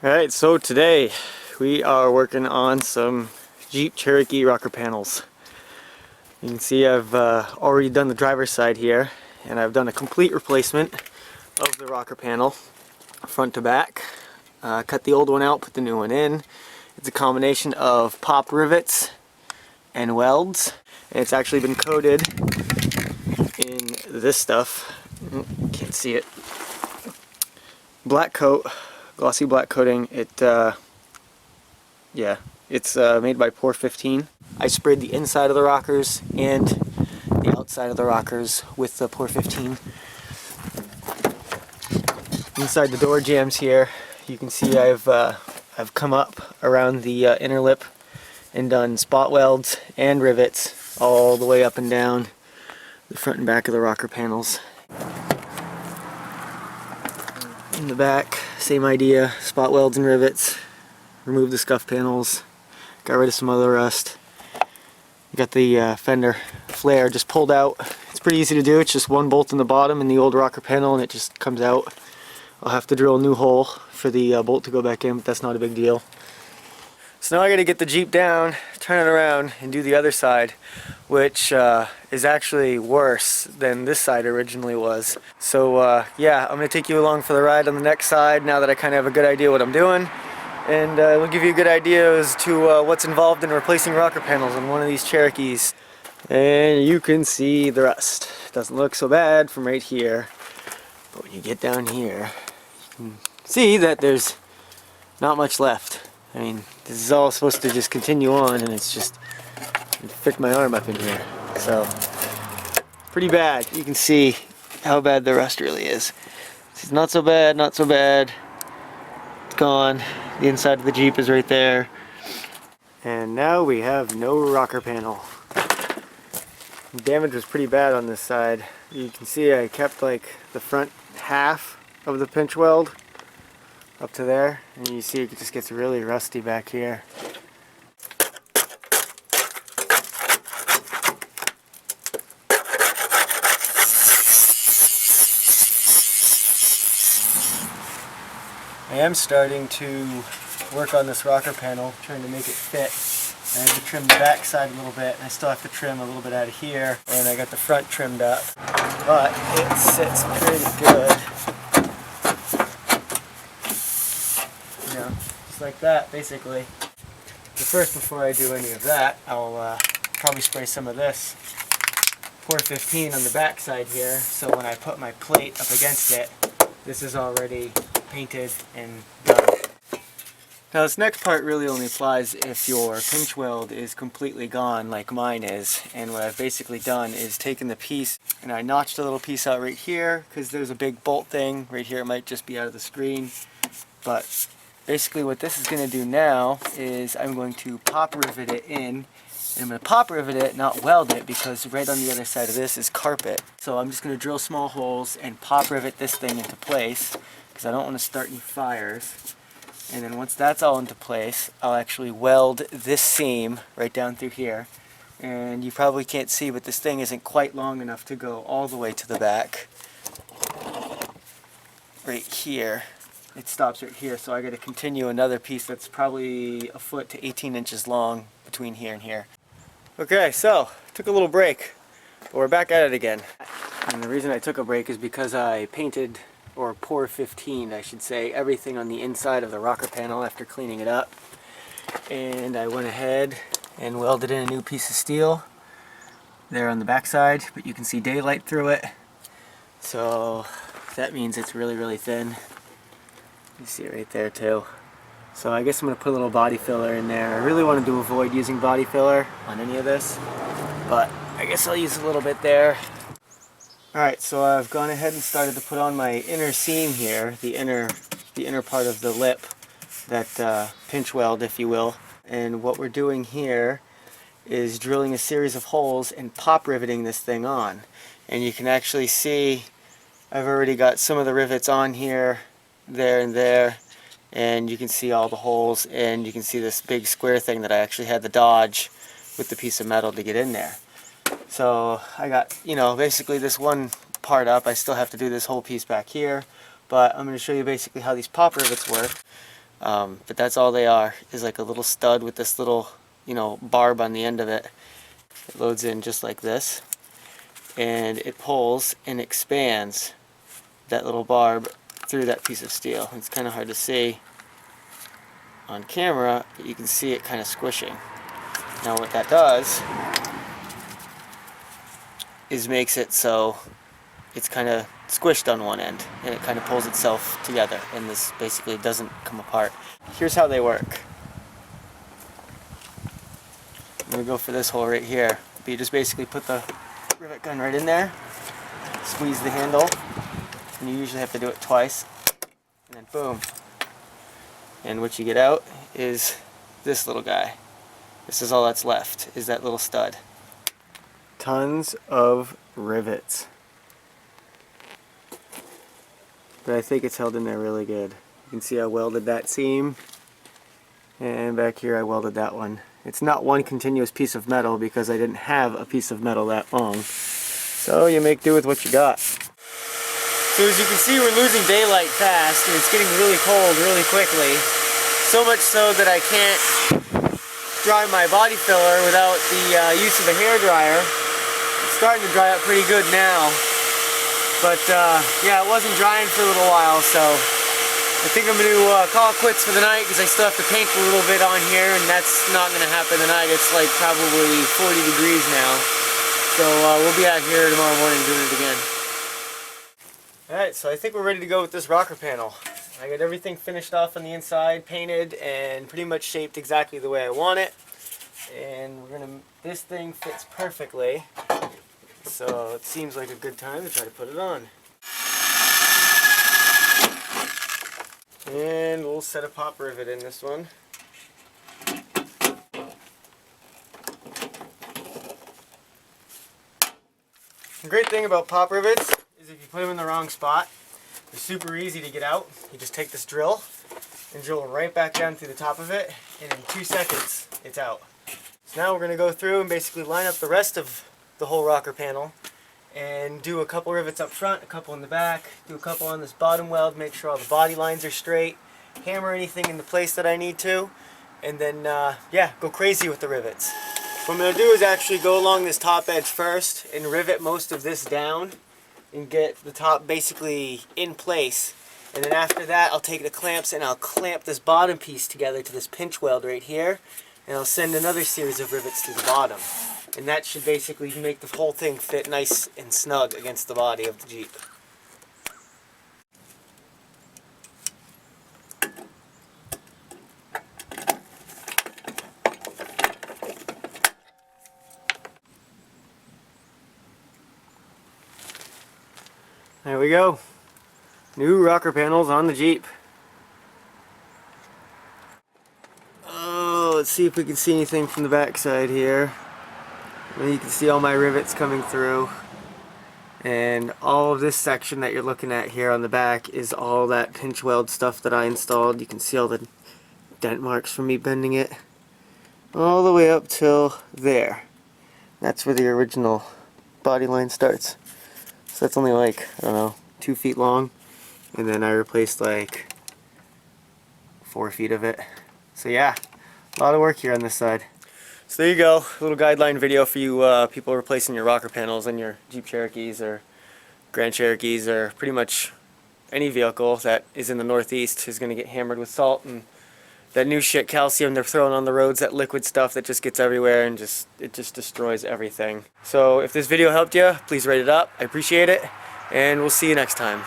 Alright, so today we are working on some Jeep Cherokee rocker panels. You can see I've already done the driver's side here, and I've done a complete replacement of the rocker panel front to back. Cut the old one out, put the new one in. It's a combination of pop rivets and welds, and it's actually been coated in this stuff. Can't see it. Black coat, glossy black coating. It's made by Pour 15. I sprayed the inside of the rockers and the outside of the rockers with the Pour 15. Inside the door jambs here, you can see I've come up around the inner lip and done spot welds and rivets all the way up and down the front and back of the rocker panels. In the back, same idea, spot welds and rivets. Remove the scuff panels, got rid of some other rust. Got the fender flare just pulled out. It's pretty easy to do, it's just one bolt in the bottom in the old rocker panel and it just comes out. I'll have to drill a new hole for the bolt to go back in, but that's not a big deal. So now I gotta get the Jeep down, turn it around, and do the other side, which is actually worse than this side originally was. So yeah, I'm gonna take you along for the ride on the next side now that I kind of have a good idea what I'm doing. And we'll give you a good idea as to what's involved in replacing rocker panels on one of these Cherokees. And you can see the rust. Doesn't look so bad from right here, but when you get down here, you can see that there's not much left. I mean, this is all supposed to just continue on, and it's just fit my arm up in here. So, pretty bad. You can see how bad the rust really is. It's not so bad, not so bad. It's gone. The inside of the Jeep is right there. And now we have no rocker panel. The damage was pretty bad on this side. You can see I kept like the front half of the pinch weld up to there, and you see it just gets really rusty back here. I am starting to work on this rocker panel, trying to make it fit. I had to trim the back side a little bit, and I still have to trim a little bit out of here, and I got the front trimmed up. But it sits pretty good. You know, just like that, basically. But first, before I do any of that, I'll probably spray some of this Pour 15 on the back side here, so when I put my plate up against it, this is already painted and done. Now this next part really only applies if your pinch weld is completely gone like mine is, and what I've basically done is taken the piece and I notched a little piece out right here because there's a big bolt thing right here. It might just be out of the screen, but basically what this is going to do now is I'm going to pop rivet it in. And I'm going to pop rivet it, not weld it, because right on the other side of this is carpet. So I'm just going to drill small holes and pop rivet this thing into place because I don't want to start any fires. And then once that's all into place, I'll actually weld this seam right down through here. And you probably can't see, but this thing isn't quite long enough to go all the way to the back. Right here. It stops right here, so I got to continue another piece that's probably a foot to 18 inches long between here and here. Okay, so took a little break, but we're back at it again. And the reason I took a break is because I painted, or Pour 15 I should say, everything on the inside of the rocker panel after cleaning it up. And I went ahead and welded in a new piece of steel there on the back side, but you can see daylight through it. So that means it's really, really thin. You see it right there too. So I guess I'm going to put a little body filler in there. I really wanted to avoid using body filler on any of this, but I guess I'll use a little bit there. Alright, so I've gone ahead and started to put on my inner seam here, the inner part of the lip, that pinch weld if you will. And what we're doing here is drilling a series of holes and pop riveting this thing on. And you can actually see I've already got some of the rivets on here, there and there. And you can see all the holes, and you can see this big square thing that I actually had to dodge with the piece of metal to get in there. So I got, you know, basically this one part up. I still have to do this whole piece back here, but I'm going to show you basically how these pop rivets work. But that's all they are, is like a little stud with this little, you know, barb on the end of it. It loads in just like this, and it pulls and expands that little barb through that piece of steel. It's kind of hard to see on camera, but you can see it kind of squishing. Now what that does is makes it so it's kind of squished on one end, and it kind of pulls itself together, and this basically doesn't come apart. Here's how they work. I'm going to go for this hole right here. But you just basically put the rivet gun right in there, squeeze the handle, and you usually have to do it twice, and then boom. And what you get out is this little guy. This is all that's left, is that little stud. Tons of rivets. But I think it's held in there really good. You can see I welded that seam, and back here I welded that one. It's not one continuous piece of metal because I didn't have a piece of metal that long. So you make do with what you got. So as you can see, we're losing daylight fast, and it's getting really cold really quickly. So much so that I can't dry my body filler without the use of a hair dryer. It's starting to dry up pretty good now. But yeah, it wasn't drying for a little while, so I think I'm going to call it quits for the night because I still have to paint a little bit on here, and that's not going to happen tonight. It's like probably 40 degrees now. So we'll be out here tomorrow morning doing it again. Alright, so I think we're ready to go with this rocker panel. I got everything finished off on the inside, painted, and pretty much shaped exactly the way I want it. And this thing fits perfectly. So it seems like a good time to try to put it on. And we'll set a pop rivet in this one. The great thing about pop rivets is if you put them in the wrong spot, they're super easy to get out. You just take this drill and drill right back down through the top of it, and in 2 seconds it's out. So now we're going to go through and basically line up the rest of the whole rocker panel and do a couple rivets up front, a couple in the back, do a couple on this bottom weld, make sure all the body lines are straight, hammer anything into place that I need to, and then yeah, go crazy with the rivets. What I'm going to do is actually go along this top edge first and rivet most of this down and get the top basically in place, and then after that I'll take the clamps and I'll clamp this bottom piece together to this pinch weld right here, and I'll send another series of rivets to the bottom. And that should basically make the whole thing fit nice and snug against the body of the Jeep. There we go. New rocker panels on the Jeep. Oh, let's see if we can see anything from the back side here. And you can see all my rivets coming through, and all of this section that you're looking at here on the back is all that pinch weld stuff that I installed. You can see all the dent marks from me bending it all the way up till there. That's where the original body line starts. So that's only like, I don't know, 2 feet long, and then I replaced like 4 feet of it. So yeah, a lot of work here on this side. So there you go, a little guideline video for you people replacing your rocker panels on your Jeep Cherokees or Grand Cherokees, or pretty much any vehicle that is in the Northeast is going to get hammered with salt and that new shit calcium they're throwing on the roads, that liquid stuff that just gets everywhere and it just destroys everything. So if this video helped you, please rate it up. I appreciate it, and we'll see you next time.